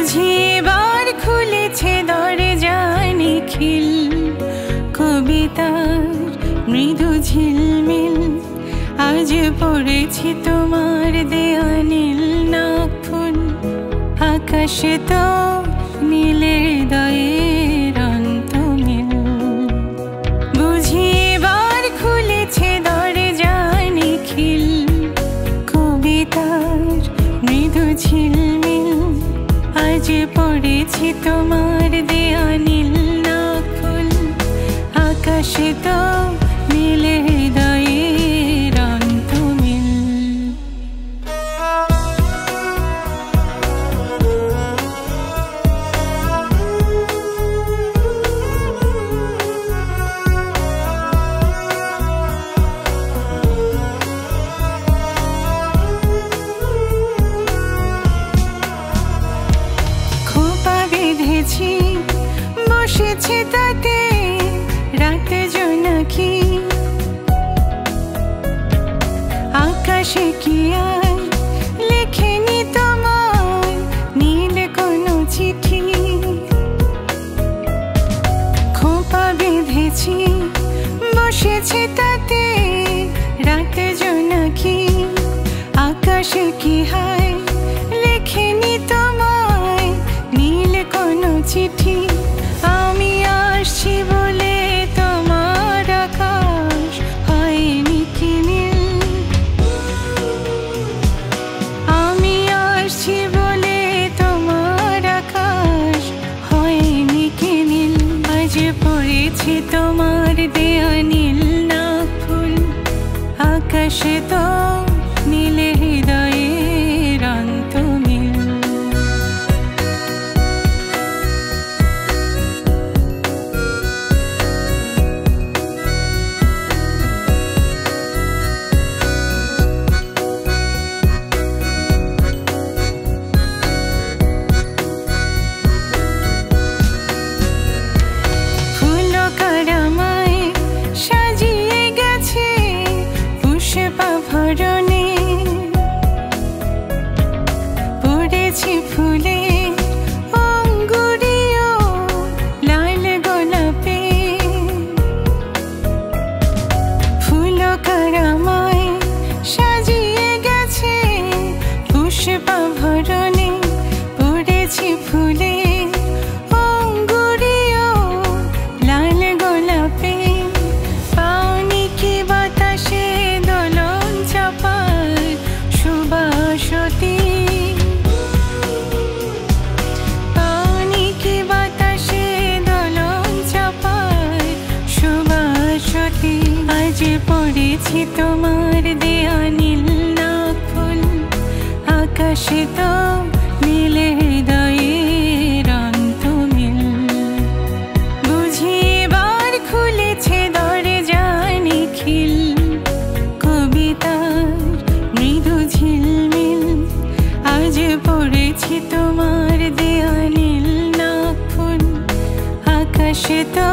বুঝিবার খুলেছে দরজা নিখিল, কবিতার মৃদু ঝিলমিল। আজ পড়েছি তোমার দেয়া নীল নাকফুল, আকাশে তো নীলে হৃদয়ের অন্তমিল। বুঝিবার খুলেছে দরজা নিখিল, কবিতার মৃদু ঝিলমিল। আজ পড়েছি তোমার দেয়া নীল নাকফুল, আকাশে তো নীলে হৃদয়ের অন্তমিল। খোপা বেঁধেছি বসেছে তাতে রাত জোনাকি, আকাশে কি আর লেখেনি তোমার নীল কোনো চিঠি। খোপা বেঁধেছি বসেছে তাতে রাত জোনাকি, আকাশে কি হায় লেখেনি তোমায় নীল কোনো চিঠি। আমি আসছি বলে তোমার আকাশ হয়নি কি নীল, আমি আসছি বলে তোমার আকাশ হয়নি কি নীল। আজ পড়েছি তোমার দেয়া নীল নাকফুল, আকাশে তো নীলে হৃদয়ের অন্তমিল। সাজিয়ে গেছে পুষ্পা ভরণে, পড়েছি ফুলে অঙ্গুরীয় লাল গোলাপে। ফুল কারামায় সাজিয়ে গেছে পুষ্পা ভরণে, পড়েছি ফুলে অঙ্গুরীয় লাল গোলাপে। পাওনি কি বাতাসে দোলন চাপার সুবাসতি, পাওনি কি বাতাসে দোলন চাপার সুবাসতি। আজ পড়েছি তোমার দেয়া নীল নাকফুল, আকাশে তো নীলে হৃদয়ের অন্তমিল। বুঝিবার খুলেছে দরজা নিখিল, কবিতার মৃদু ঝিলমিল। আজ পড়েছি তোমার দেয়া নীল নাকফুল, আকাশে তো